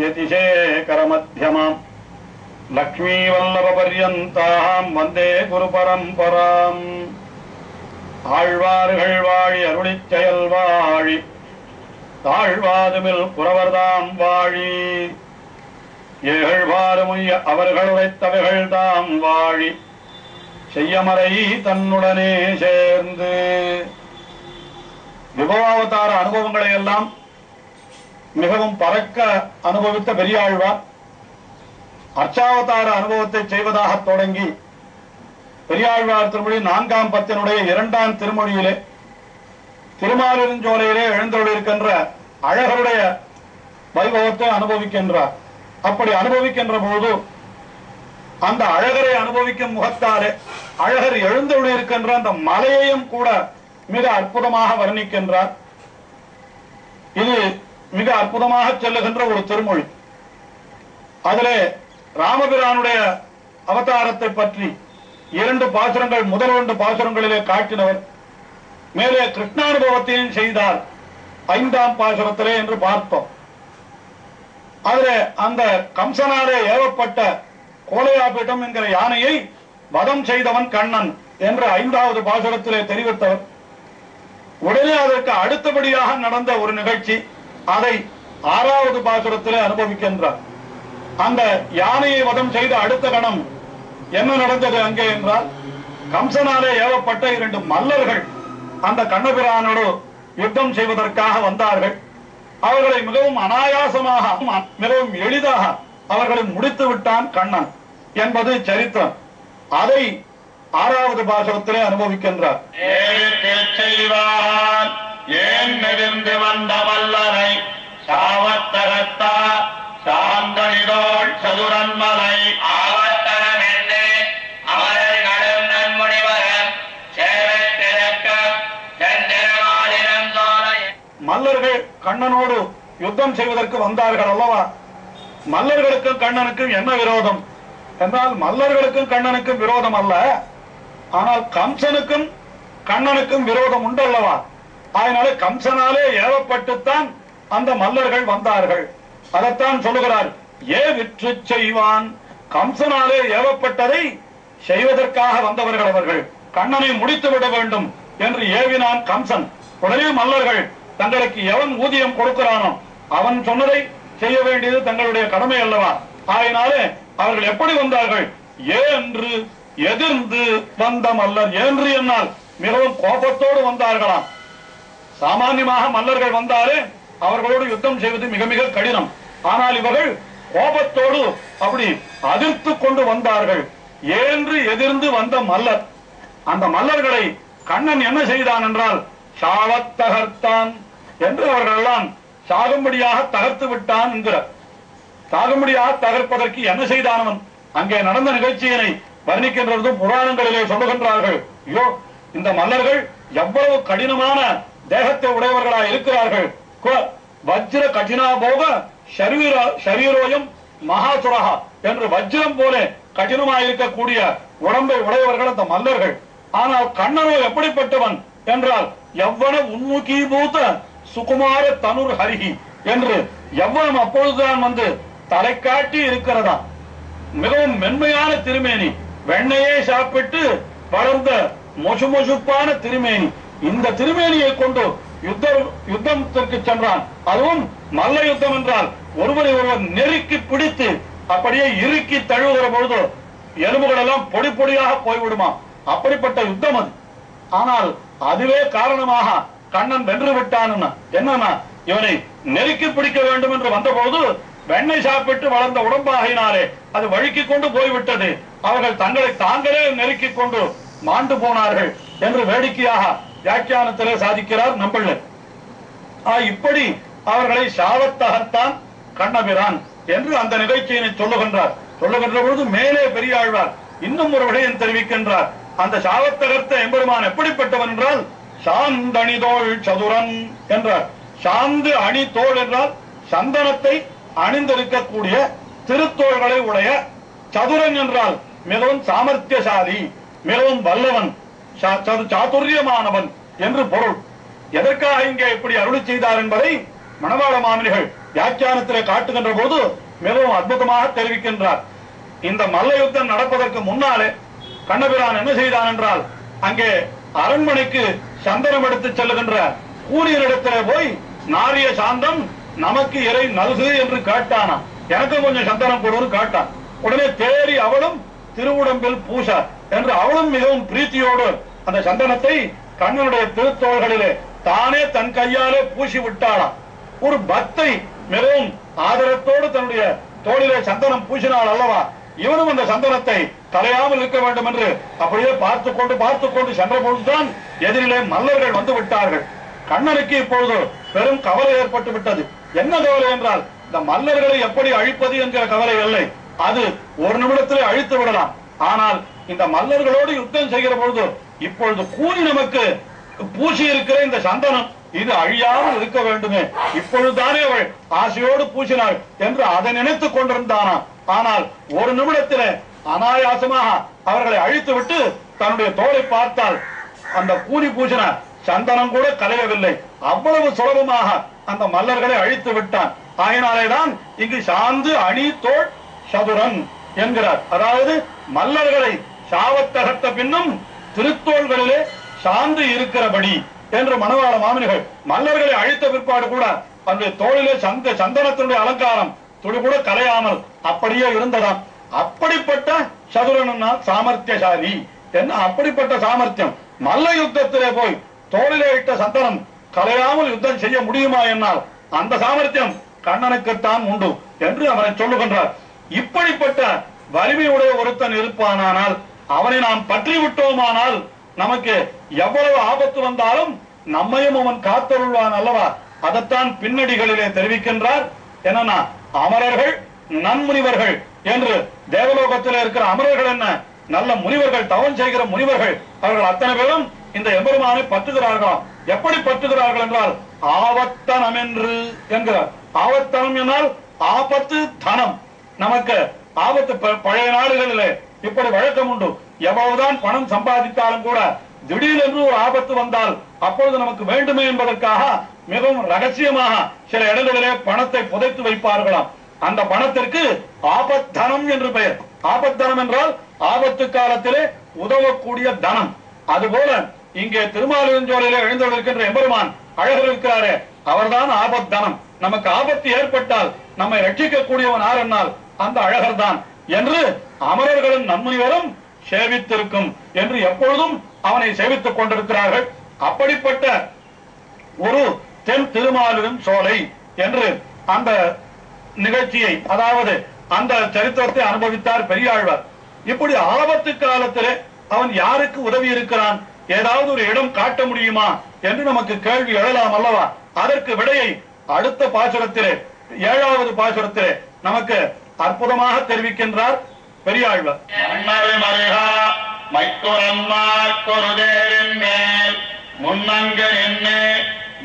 यतिशेखर मध्यमाम् लक्ष्मी वल्लभ पर्यन्ताम् वन्दे गुरु परम्पराम् ஆழ்வார்கள் வாழி அருளிச் செயல் வாழி தாழ்வாதுமில் புறவர்தாம் வாழி ஏழ்வாறுமுய்ய அவர்கள் உரைத்தவைகள் தாம் வாழி செய்யமறை தன்னுடனே சேர்ந்து. விபவாவதார அனுபவங்களை எல்லாம் மிகவும் பறக்க அனுபவித்த பெரியாழ்வார் அர்ச்சாவதார அனுபவத்தை செய்வதாக தொடங்கி பெரியாழ்வார் திருமொழி 4ஆம் பத்தினுடைய 2ஆம் திருமொழியிலே திருமாலிருஞ்சோலையிலே எழுந்தருளிருக்கின்ற அழகருடைய வைபவத்தை அனுபவிக்கின்றார். அப்படி அனுபவிக்கின்ற பொழுது அந்த அழகரை அனுபவிக்கும் முகத்தாலே அழகர் எழுந்தருளிருக்கின்ற அந்த மலையையும் கூட மிக அற்புதமாக வர்ணிக்கின்றார். இது மிக அற்புதமாக செல்லுகின்ற ஒரு திருமொழி. அதிலே ராமபிரானுடைய அவதாரத்தை பற்றி 2 பாசுரங்கள் முதல் 2 பாசுரங்களிலே காட்டினவர். மேலே கிருஷ்ணானுபவத்தையும் செய்தார் 5ஆம் பாசுரத்திலே என்று பார்த்தோம். அதிலே அந்த கம்சனாலே ஏவப்பட்ட கோலையாபீட்டம் என்கிற யானையை வதம் செய்தவன் கண்ணன் என்று 5வது பாசுரத்திலே தெரிவித்தவர். உடனே அதற்கு அடுத்தபடியாக நடந்த ஒரு நிகழ்ச்சி அதை 6வது பாசுரத்திலே அனுபவிக்கின்றார். அந்த யானையை வதம் செய்த அடுத்த கணம் என்ன நடந்தது அங்கே என்றால், கம்சனாலே ஏவப்பட்ட 2 மல்லர்கள் அந்த கண்ணபிரானோடு யுத்தம் செய்வதற்காக வந்தார்கள். அவர்களை மிகவும் அனாயாசமாக மிகவும் எளிதாக அவர்களை முடித்து விட்டான் கண்ணன் என்பது சரித்திரம். அதை 6வது பாசுரத்திலே அனுபவிக்கின்றார். ஏன் நெருந்து வந்த வல்லரை சாவத்தகத்தா சாந்தனிதோள் சதுரன்மலை ஆவத்தகமென்று அமரர் நடும் நன்முனிவரம் சேவை திறக்க செந்திரமாலினம் சோலை. மல்லர்கள் கண்ணனோடு யுத்தம் செய்வதற்கு வந்தார்கள் அல்லவா? மல்லர்களுக்கும் கண்ணனுக்கும் என்ன விரோதம் என்றால், மல்லர்களுக்கும் கண்ணனுக்கும் விரோதம் அல்ல, ஆனால் கம்சனுக்கும் கண்ணனுக்கும் விரோதம் உண்டு அல்லவா? அதனால கம்சனாலே ஏவப்பட்டுத்தான் அந்த மல்லர்கள் வந்தார்கள். அதைத்தான் சொல்லுகிறார், ஏ விற்று செய்வான். கம்சனாலே ஏவப்பட்டதை செய்வதற்காக வந்தவர்கள் அவர்கள். கண்ணனை முடித்து விட வேண்டும் என்று ஏவினான் கம்சன். உடனே மல்லர்கள் தங்களுக்கு எவன் ஊதியம் கொடுக்கிறானோ அவன் சொன்னதை செய்ய வேண்டியது தங்களுடைய கடமை அல்லவா? ஆயினாலே அவர்கள் எப்படி வந்தார்கள்? என்று எதிர்ந்து வந்த மல்லர். என்று என்னால் மிகவும் கோபத்தோடு வந்தார்களாம். சாமான்யமாக மல்லர்கள் வந்தாலே அவர்களோடு யுத்தம் செய்வது மிக மிக கடினம். ஆனால் இவர்கள் கோபத்தோடு அப்படி அதிர்த்து கொண்டு வந்தார்கள். என்று எதிர்ந்து வந்த மல்லர். அந்த மல்லர்களை கண்ணன் என்ன செய்தான் என்றால், சாவத்தகர்த்தான் என்று அவர்கள் எல்லாம் சாகும்படியாக தகர்த்து விட்டான் என்கிறார். சாகும்படியாக தகர்ப்பதற்கு என்ன செய்தானவன்? அங்கே நடந்த நிகழ்ச்சியினை வர்ணிக்கின்றது புராணங்களிலே சொல்லுகின்றார்கள். ஐயோ, இந்த மல்லர்கள் எவ்வளவு கடினமான தேகத்தை உடையவர்களாக இருக்கிறார்கள். வஜ்ர கடினா போக ஷரீரோயம் மகாசுரகா என்று வஜ்ரம் போல கடினமாயிருக்கக்கூடிய உடம்பை உடையவர்கள் அந்த மல்லர்கள். ஆனால் கண்ணனோ எப்படிப்பட்டவன் என்றால், எவ்வன உன்முகீபூத சுகுமார தனுர் ஹரிஹி என்று எவ்வளவு அப்பொழுதுதான் வந்து தலை காட்டி இருக்கிறதா. மிகவும் மென்மையான திருமேனி, வெண்ணையே சாப்பிட்டு வளர்ந்த மொசு மொசுப்பான திருமேனி. இந்த திருமேனியை கொண்டு யுத்தத்திற்கு சென்றான். அதுவும் மல்ல யுத்தம் என்றால் ஒருவரை ஒருவர் நெருக்கி பிடித்து அப்படியே இறுக்கி தழுவுகிற பொழுது எலும்புகள் எல்லாம் பொடி பொடியாக போய்விடுமா, அப்படிப்பட்ட யுத்தம் அது. ஆனால் அதுவே காரணமாக கண்ணன் வென்று விட்டான். என்னன்னா, இவனை நெருக்கி பிடிக்க வேண்டும் என்று வந்தபோது வெண்ணெய் சாப்பிட்டு வளர்ந்த உடம்பாகினாலே அது வழுக்கி கொண்டு போய்விட்டது. அவர்கள் தங்களை தாங்களே நெருக்கி கொண்டு மாண்டு போனார்கள் என்று வேடிக்கையாக வியாக்கியானத்திலே சாதிக்கிறார் நம்பிள்ளை. இப்படி அவர்களை சாவத்தகர்த்தான் கண்ணபிரான் என்று அந்த நிகழ்ச்சியினை சொல்லுகின்றார். சொல்லுகின்ற பொழுது மேலே பெரியாழ்வார் இன்னும் ஒரு விடயம் தெரிவிக்கின்றார். அந்த சாவத்தகர்த்த எம்பெருமான் எப்படிப்பட்டவன் என்றால், சாந்தணிதோள் சதுரன் என்றார். சாந்து அணி தோள் என்றால் சந்தனத்தை அணிந்திருக்கக்கூடிய திருத்தோள்களை உடைய. சதுரன் என்றால் மிகவும் சாமர்த்தியசாலி, மிகவும் வல்லவன், சாதுரியமானவன் என்று பொருள். எதற்காக இங்கே இப்படி அருளி செய்தார் என்பதை மணவாள மாமனிகள் வியாக்கியானத்திலே காட்டுகின்ற போது மிகவும் அற்புதமாக தெரிவிக்கின்றார். இந்த மல்ல யுத்தம் நடப்பதற்கு முன்னாலே கண்ணபிரான் என்ன செய்தான் என்றால், அங்கே அரண்மனைக்கு சந்தனம் எடுத்து செல்லுகின்ற கூலியரிடத்திலே போய் நாரிய சாந்தம் நமக்கு இறை நல்கு என்று கேட்டானா. எனக்கு கொஞ்சம் சந்தனம் கொடுன்னு காட்டான். உடனே தேறி அவளும் திருவுடம்பில் பூசா என்று அவளும் மிகவும் பிரீத்தியோடு அந்த சந்தனத்தை கண்ணனுடைய திருத்தோள்களிலே தானே தன் கையாலே பூசி விட்டாளாம். ஒரு பக்தை மிகவும் ஆதரத்தோடு தன்னுடைய தோளிலே சந்தனம் பூசினாள் அல்லவா, இவனும் அந்த சந்தனத்தை தலையாமல் இருக்க வேண்டும் என்று அப்படியே பார்த்து கொண்டு சென்ற பொழுதுதான் எதிரிலே மல்லர்கள் வந்து விட்டார்கள். கண்ணனுக்கு இப்பொழுது பெரும் கவலை ஏற்பட்டு விட்டது. என்ன கவலை என்றால், இந்த மல்லர்களை எப்படி அழிப்பது என்கிற கவலை இல்லை, அது ஒரு நிமிடத்திலே அழித்து விடலாம். ஆனால் இந்த மல்லர்களோடு யுத்தம் செய்கிற பொழுது இப்பொழுது கூலி நமக்கு பூசி இருக்கிற இந்த சந்தனம் இது அழியாமல் இருக்க வேண்டுமே, இப்பொழுதுதானே அவள் ஆசையோடு பூசினாள் என்று அதை நினைத்துக் கொண்டிருந்தானா. ஆனால் ஒரு நிமிடத்திலே அனாயாசமாக அவர்களை அழித்து விட்டு தன்னுடைய தோளை பார்த்தால் அந்த கூலி பூசின சந்தனம் கூட கலையவில்லை. அவ்வளவு சுலபமாக அந்த மல்லர்களை அழித்து விட்டான். ஆகினாலேதான் இங்கு சாந்து அணி தோள் சதுரன் என்கிறார். அதாவது மல்லர்களை சாவத்தகத்த பின்னும் திருத்தோள்களிலே சாந்து இருக்கிறபடி என்று மணவாள மாமனிகள் மல்லர்களை அழித்த பிற்பாடு கூட அந்த தோளிலே சந்தனத்தினுடைய அலங்காரம் துளி கூட கலையாமல் அப்படியே இருந்ததாம். அப்படிப்பட்ட சதுரனால் சாமர்த்தியசாலி என்ன, அப்படிப்பட்ட சாமர்த்தியம் மல்ல யுத்தத்திலே போய் தோளிலே இட்ட சந்தனம் கலையாமல் யுத்தம் செய்ய முடியுமா என்னால் அந்த சாமர்த்தியம் கண்ணனுக்குத்தான் உண்டு என்று அவனை சொல்லுகின்றார். இப்படிப்பட்ட வலிமையுடைய ஒருத்தன் இருப்பானால் அவனை நாம் பற்றி விட்டோமானால் நமக்கு எவ்வளவு ஆபத்து வந்தாலும் நம்மையும் அவன் காத்தருள்வான் அல்லவா. அதைத்தான் பின்னடிகளிலே தெரிவிக்கின்றார். என்னன்னா, அமரர்கள் நன்முனிவர்கள் என்று தேவலோகத்தில் இருக்கிற அமரர்கள் என்ன, நல்ல முனிவர்கள், தவம் செய்கிற முனிவர்கள், அவர்கள் அத்தனை பேரும் இந்த எம்பெருமானை பற்றுகிறார்களாம். எப்படி பற்றுகிறார்கள் என்றால் ஆவத்தனம் என்று என்கிறார். ஆவத்தனம் என்றால் ஆபத்து தனம். நமக்கு ஆபத்து பழைய நாடுகளிலே இப்படி வழக்கம் உண்டு. எவ்வளவுதான் பணம் சம்பாதித்தாலும் கூட திடீரென்று ஒரு ஆபத்து வந்தால் அப்பொழுது நமக்கு வேண்டுமே என்பதற்காக மிகவும் ரகசியமாக சில இடங்களிலே பணத்தை புதைத்து வைப்பார்களாம். அந்த பணத்திற்கு ஆபத்தனம் என்று பெயர். ஆபத்தனம் என்றால் ஆபத்து காலத்திலே உதவக்கூடிய தனம். அதுபோல இங்கே திருமாலிருஞ்சோலையிலே எழுந்திருக்கின்ற எம்பெருமான் அழகர் இருக்கிறாரே, அவர்தான் ஆபத்தனம். நமக்கு ஆபத்து ஏற்பட்டால் நம்மை ரட்சிக்கக்கூடியவன் யார் என்னால் அந்த அழகர் தான் என்று அமரர்களும் நன்முனிவரும் சேவித்திருக்கும் என்று எப்பொழுதும் அவனை சேவித்துக் கொண்டிருக்கிறார்கள். அப்படிப்பட்ட ஒரு தென் திருமாலிரும் சோலை என்று அந்த நிகழ்ச்சியை, அதாவது அந்த சரித்திரத்தை அனுபவித்தார் பெரியாழ்வார். இப்படி ஆபத்து காலத்திலே அவன் யாருக்கு உதவி இருக்கிறான், ஏதாவது ஒரு இடம் காட்ட முடியுமா என்று நமக்கு கேள்வி எழலாம் அல்லவா. அதற்கு விடையை அடுத்த பாசுரத்திலே, 7வது பாசுரத்திலே நமக்கு அற்புதமாக தெரிவிக்கின்றார் பெரியாழ்வார். முன்னங்கு நின்று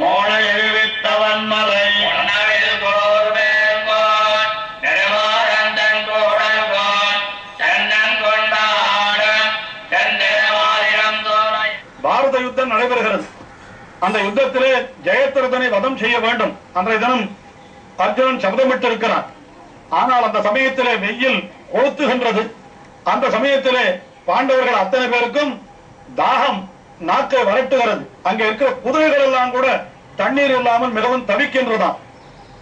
மோள எழுவித்தவன் மலை பாரத யுத்தம் நடைபெறுகிறது. அந்த யுத்தத்திலே ஜெயத்ரதனை வதம் செய்ய வேண்டும். அன்றைய தினம் அர்ஜுனன் சபதமிட்டு இருக்கிறான். ஆனால் அந்த சமயத்திலே வெயில் கொளுத்துகின்றது. அந்த சமயத்திலே பாண்டவர்கள் அத்தனை பேருக்கும் தாகம் நாக்கை வரட்டுகிறது. அங்கே இருக்கிற குதிரைகள் எல்லாம் கூட தண்ணீர் இல்லாமல் மிகவும் தவிக்கின்றதாம்.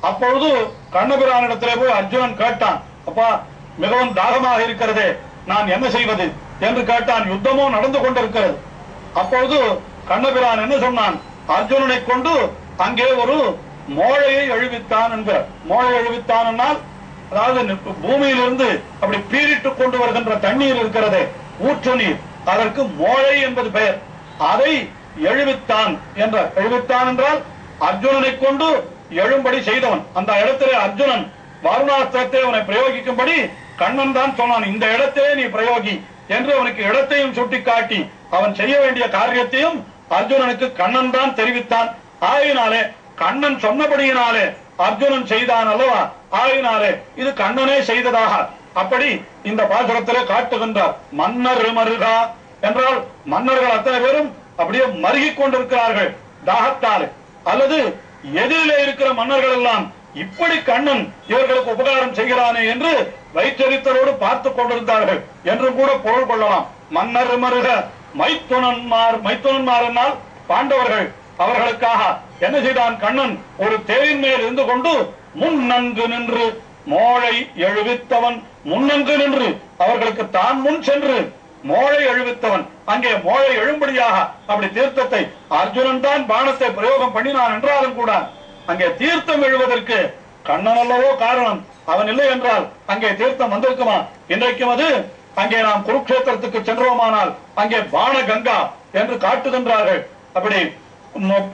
அப்பொழுது கண்ணபிரானிடத்திலே போய் அர்ஜுனன் கேட்டான், அப்பா மிகவும் தாகமாக இருக்கிறதே, நான் என்ன செய்வது என்று கேட்டான். யுத்தமும் நடந்து கொண்டிருக்கிறது. அப்பொழுது கண்ணபிரான் என்ன சொன்னான், அர்ஜுனனை கொண்டு அங்கே ஒரு மோழையை எழுவித்தான் என்கிறார். மோழை எழுவித்தான் என்றால் அதாவது பூமியிலிருந்து அப்படி பீரிட்டு கொண்டு வருகின்ற தண்ணீர் இருக்கிறதே, ஊற்று நீர், அதற்கு மோழை என்பது பெயர். அதை எழுவித்தான் என்றார். எழுவித்தான் என்றால் அர்ஜுனனை கொண்டு எழும்படி செய்தவன். அந்த இடத்திலே அர்ஜுனன் வாருணாஸ்திரத்தை அவனை பிரயோகிக்கும்படி கண்ணன் தான் சொன்னான், இந்த இடத்திலே நீ பிரயோகி என்று அவனுக்கு இடத்தையும் சுட்டிக்காட்டி அவன் செய்ய வேண்டிய காரியத்தையும் அர்ஜுனனுக்கு கண்ணன் தான் தெரிவித்தான். ஆயினாலே கண்ணன் சொன்னபடியினாலே அர்ஜுனன் செய்தான் அல்லவா. ஆயினாலே இது கண்ணனே செய்ததாக அப்படி இந்த பாசுரத்திலே காட்டுகின்றார். மன்னர் மருகா என்றால் மன்னர்கள் அத்தனை பேரும் அப்படியே மருகிக் கொண்டிருக்கிறார்கள் தாகத்தாலே. அல்லது எதிரிலே இருக்கிற மன்னர்கள் எல்லாம் இப்படி கண்ணன் இவர்களுக்கு உபகாரம் செய்கிறானே என்று வைச்சரித்தரோடு பார்த்துக் கொண்டிருந்தார்கள் என்று கூட பொருள் கொள்ளலாம். மன்னர் மருக மைத்துனன்மார் என்னால் பாண்டவர்கள். அவர்களுக்காக என்ன செய்தான் கண்ணன்? ஒரு தேரின் மேல் இருந்து கொண்டு முன்னங்கு நின்று மோளை எழுவித்தவன். முன்னங்கு நின்று அவர்களுக்கு தான் முன் சென்று மோளை எழுவித்தவன். அங்கே மோளை எழும்படியாக அப்படி தீர்த்தத்தை அர்ஜுனன் தான் பானத்தை பிரயோகம் பண்ணினான் என்றாலும் கூட அங்கே தீர்த்தம் எழுவதற்கு கண்ணன் அல்லவோ காரணம். அவன் இல்லை என்றால் அங்கே தீர்த்தம் வந்திருக்குமா? இன்றைக்கும் அது அங்கே நாம் குருக்ஷேத்திரத்துக்கு சென்றோமானால் அங்கே பான கங்கா என்று காட்டுகின்றார்கள். அப்படி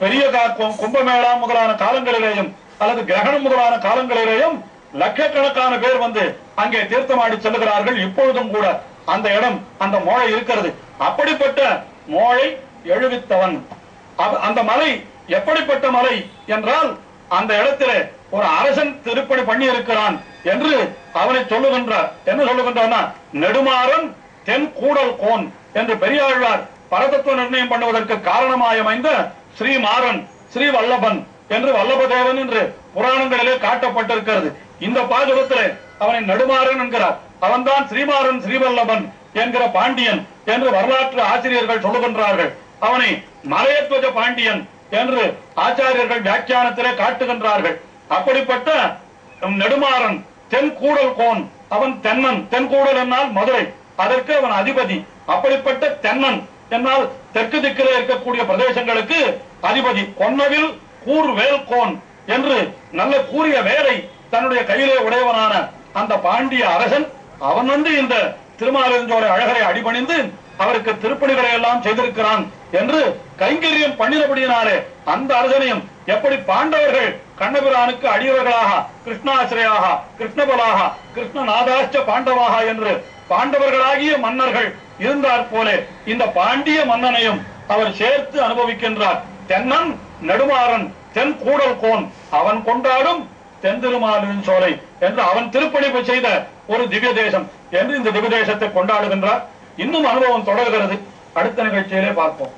பெரிய கும்பமேளா முதலான காலங்களிலேயும் அல்லது கிரகணம் முதலான காலங்களிலேயும் லட்சக்கணக்கான பேர் வந்து அங்கே தீர்த்தமாடி செல்லுகிறார்கள். இப்பொழுதும் கூட அந்த இடம், அந்த மோளை இருக்கிறது. அப்படிப்பட்ட மோளை எழுவித்தவன். அந்த மலை எப்படிப்பட்ட மலை என்றால் அந்த இடத்திலே ஒரு அரசன் திருப்பணி பண்ணி இருக்கிறான் என்று அவனை சொல்லுகின்றார். என்ன சொல்லுகின்றார்னா, நெடுமாறன் தென் கூடல் கோன் என்று பெரியாழ்வார் பரதத்துவ நிர்ணயம் பண்ணுவதற்கு காரணமாய் அமைந்த ஸ்ரீமாறன், ஸ்ரீ வல்லபன் என்று வல்லபதேவன் என்று புராணங்களிலே காட்டப்பட்டிருக்கிறது. இந்த பாசுரத்திலே அவனை நெடுமாறன் என்கிறார். அவன்தான் ஸ்ரீமாறன் ஸ்ரீவல்லபன் என்கிற பாண்டியன் என்று வரலாற்று ஆசிரியர்கள் சொல்லுகின்றார்கள். அவனை மலையத்வஜ பாண்டியன் என்று ஆச்சாரியர்கள் வியாக்கியானத்திலே காட்டுகின்றார்கள். அப்படிப்பட்ட நெடுமாறன் தென் கூடல் கோன், அவன் தென்னன். தென்கூடல் என்னால் மதுரை, அதற்கு அவன் அதிபதி. அப்படிப்பட்ட தென்னன் என்னால் தெற்கு திக்கிலே இருக்கக்கூடிய பிரதேசங்களுக்கு அதிபதி. கொன்னவில் கூர் வேல் கோன் என்று நல்ல கூறிய வேலை தன்னுடைய கையிலே உடையவனான அந்த பாண்டிய அரசன் அவன் வந்து இந்த திருமாலிருஞ்சோலை அழகரை அடிபணிந்து அவருக்கு திருப்பணிகளை எல்லாம் செய்திருக்கிறான் என்று கைங்கரியம் பண்ணினபடியினாலே அந்த அரசனையும் எப்படி பாண்டவர்கள் கண்ணபிரானுக்கு அடியவர்களாக கிருஷ்ணாசிரியாக கிருஷ்ணபலாக கிருஷ்ணநாதாச்ச பாண்டவாக என்று பாண்டவர்களாகிய மன்னர்கள் இருந்தார் போல இந்த பாண்டிய மன்னனையும் அவர் சேர்த்து அனுபவிக்கின்றார். தென்னன் நெடுமாறன் தென் கூடல் கோன், அவன் கொண்டாடும் தென் திருமாலிருஞ்சோலை என்று அவன் திருப்பணிப்பு செய்த ஒரு திவ்ய தேசம் என்று இந்த திவ்ய தேசத்தை கொண்டாடுகின்றார். இன்னும் அனுபவம் தொடர்கிறது. அடுத்த நிகழ்ச்சியிலே பார்ப்போம்.